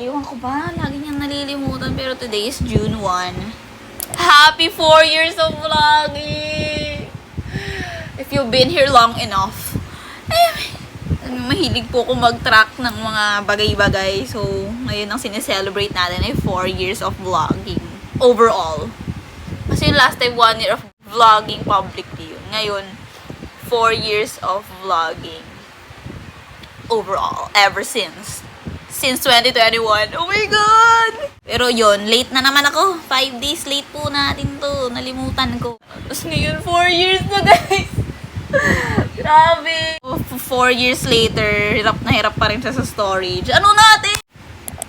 Ayun ko ba? Lagi niyang nalilimutan. Pero today is June 1. Happy 4 years of vlogging! If you've been here long enough. Mahilig po ko mag-track ng mga bagay-bagay. So, ngayon ang sineselebrate natin ay 4 years of vlogging. Overall. Kasi yung last time, 1 year of vlogging publicly yun. Ngayon, 4 years of vlogging. Overall. Ever since 2021. Oh my God! Pero yun, late na naman ako. 5 days late po natin to. Nalimutan ko. Tapos ngayon, 4 years na guys. Grabe. 4 years later, hirap na hirap pa rin siya sa storage. Ano natin?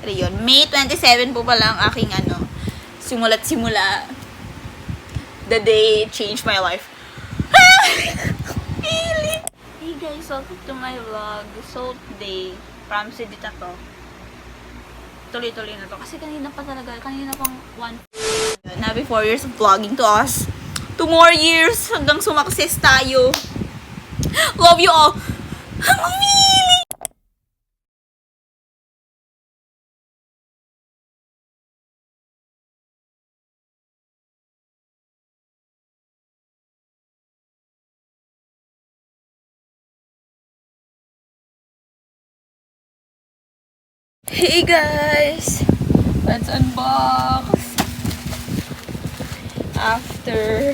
Pero yun, May 27 po pala ang aking simula't simula. The day it changed my life. Really? Hey guys, welcome to my vlog. So today, promise dito to. Tuloy-tuloy na to. Kasi kanina pang 1. Happy 4 years of vlogging to us. 2 more years hanggang sumakses tayo. Love you all. Mamili! Hey guys! Let's unbox! After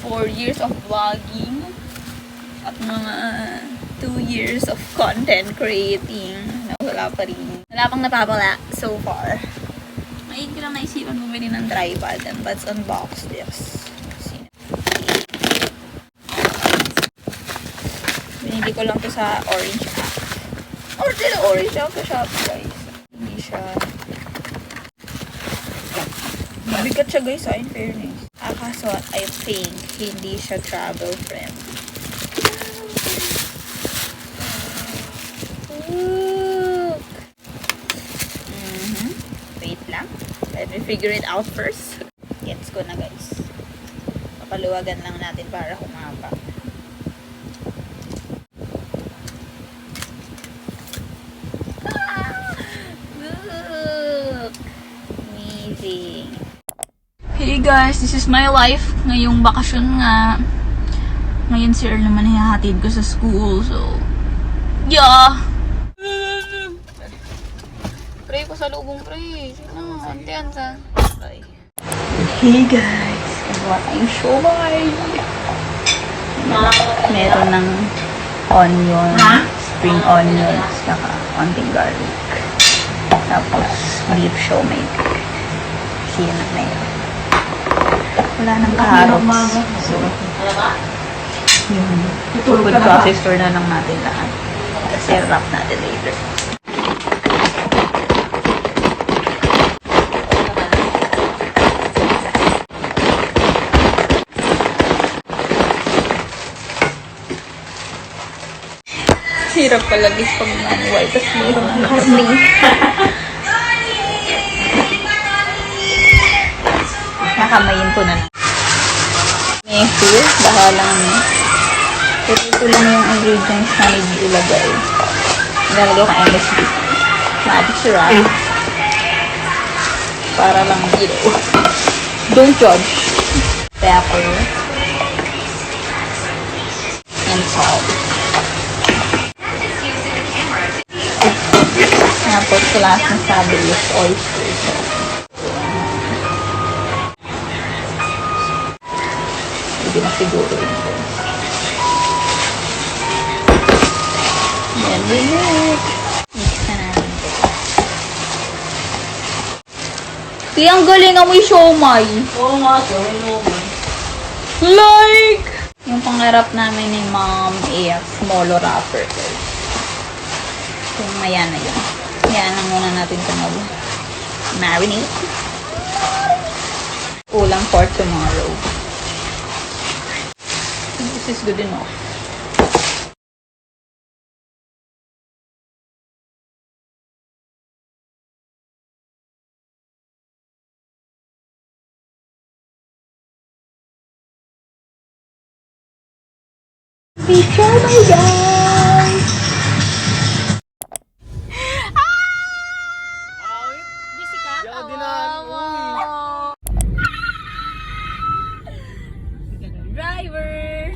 4 years of vlogging at mga 2 years of content creating, wala pa rin. Wala pang napapala so far. Ngayon ko lang naisipan bumili ng tripod and let's unbox this. Binili ko lang to sa Orange app. Or dito Orange app sa Shopee guys. Hindi siya. Mabigat siya guys in fairness. Kaso I think hindi siya travel friendly. Look! Wait lang. Let me figure it out first. Gets ko na guys. Papaluwagan lang natin para humaba. Look! Amazing. Hey guys, this is my life. Ngayong bakasyon nga. Ngayon si Earl naman hihatid ko sa school. So, yeah! Pray ko sa lubong, pray. Sino? Antiyan sa... Pray. Hey guys! Nagawa tayong siomay. Meron ng onion, spring onions, saka onting garlic. Tapos, beef siomay. Siya na meron. Wala nang carrots. So, food processor na lang natin lahat. Kasi wrap natin later. Hirap pala guys pag manual. Tapos mayroon ng karne. Nakamayin ko na. May food. Bahala na. Ito lang yung ingredients na need ilagay. Nilalagay ko MSG. Magic syrup. Para lang don't judge. Pepper. And salt. Tapos last na sabi is oyster. Hindi na siguro ito. Yan, mix na natin ito. Kaya ang galing amoy siomay. Oo nga, gawin mo. Like! Yung pangarap namin ni mom is small wrapper. So, maya na yun. Yan ang muna natin ito mag-marinate. Ulang for tomorrow. This is good enough. Picture my guys! Wow. Driver.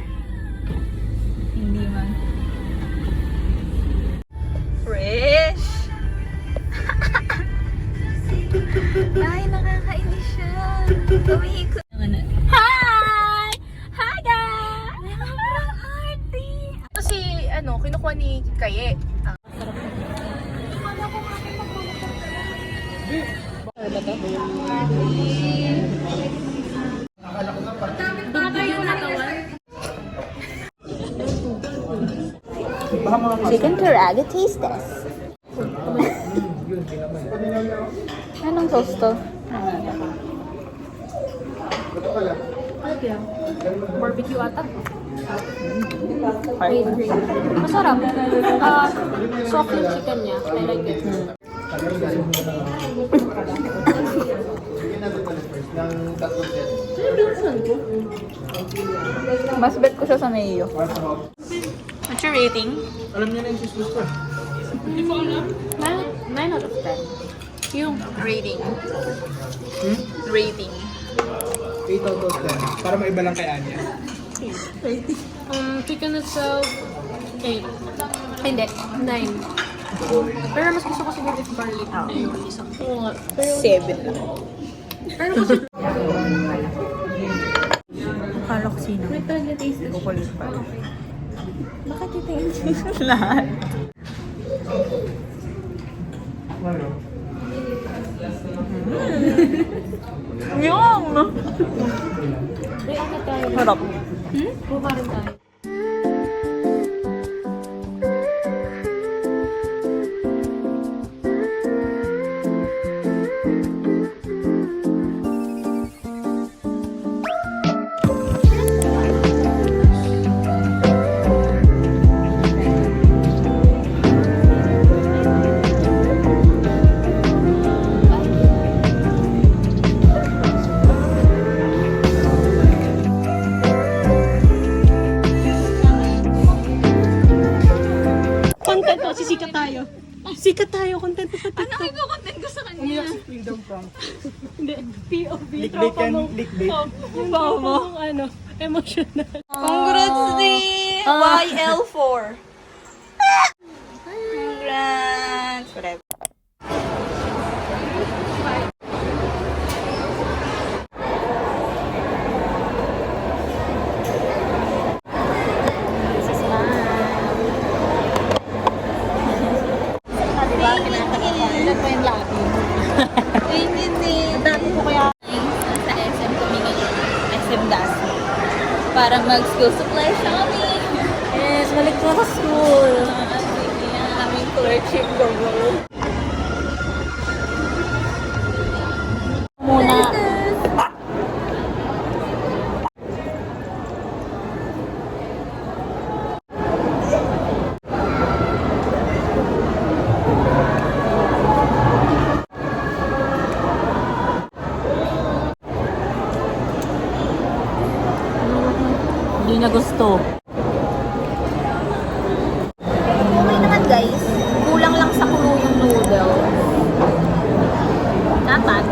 Hindi man. Fresh. Ay, nakakainis siya. Umiikot. Hi! Hi, guys! Sobrang arty. Kasi, kinukuha ni Kaye. Chicken Karaage taste test. Anong sauce to? Barbecue ata. Wait. Masarap. Soft yung chicken niya. I like it. Mas bet ko siya sa mayo. What's your rating? Alam niya na yung sis gusto. 9 out of 10. Yung rating. Rating. 8 out of 10. Para maiba lang kay Anya. Chicken itself, 8. Hindi. 9. Pero mas gusto ko siguro if garlic. Ayun, isang. Oo nga. 7 lang. Pero kasi, Akala ko sino. may talaga taste. Kukulit pa. Bakit ito yung lahat? Yung! Kaya na tayo. Harap. Buka rin tayo. Content to, sisikat tayo. Sikat tayo, content to sa TikTok. Ano i-content ko sa kanya? Umiyak si Freedom Prank. Hindi, POV. Clickbait yan, clickbait. Yung tropa mong emotional. Congrats din! YL4. Congrats! Whatever. Sa SM kami ngayon. SM Dasma. Para mag-school supply shopping. Yes, balik ko sa school. Ang aming clerkship goal. Muna. Hindi niya gusto. Okay naman guys. Kulang lang sa kulo yung noodle. Dapat.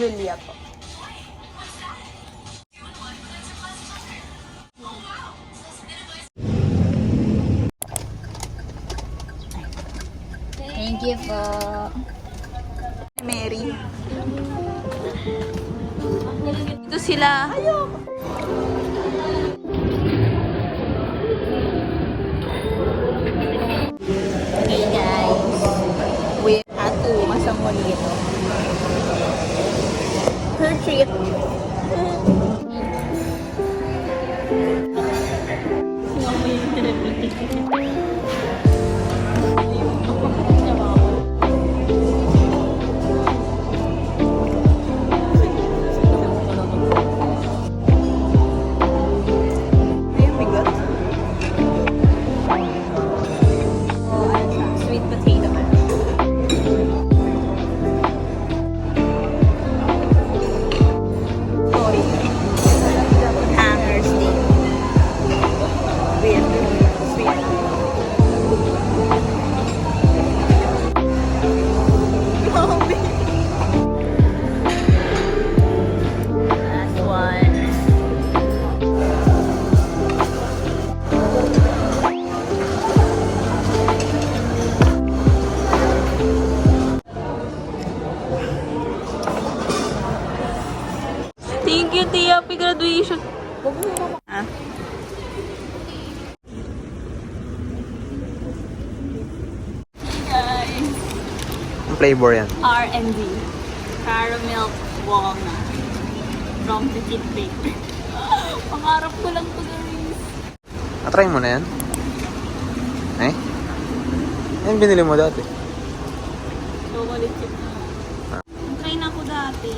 Julia po. Thank you po. Mary. Ito sila. Hey guys. With Atu, masang molito. Her treat. Ay, bigat. flavor yan? R&D. Caramel walnut. From the Kit Bake. Pangarap ko lang to guys. Try mo na yan? Eh? Yan binili mo dati. Chocolate chip na. Try na ako dati.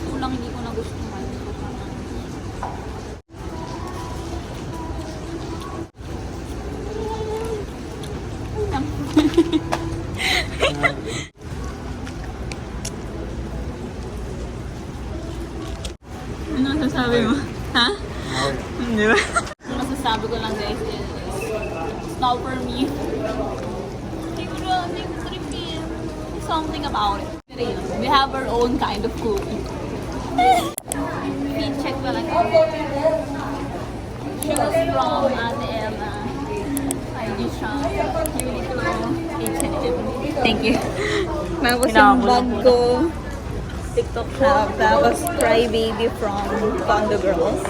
Kulang hindi ko nagustuhan. Ano masasabi mo? Ha? Hindi ba? Ang masasabi ko lang guys is it's not for me. Hindi ko repeat something about it. Pero yun, we have our own kind of cookie. Feed check pa lang. She was from Ate Emma. IG shop. Uniqlo. H&M. Thank you. Tapos yung bag ko. TikTok shop. Tapos Cry Baby from Condo Girls.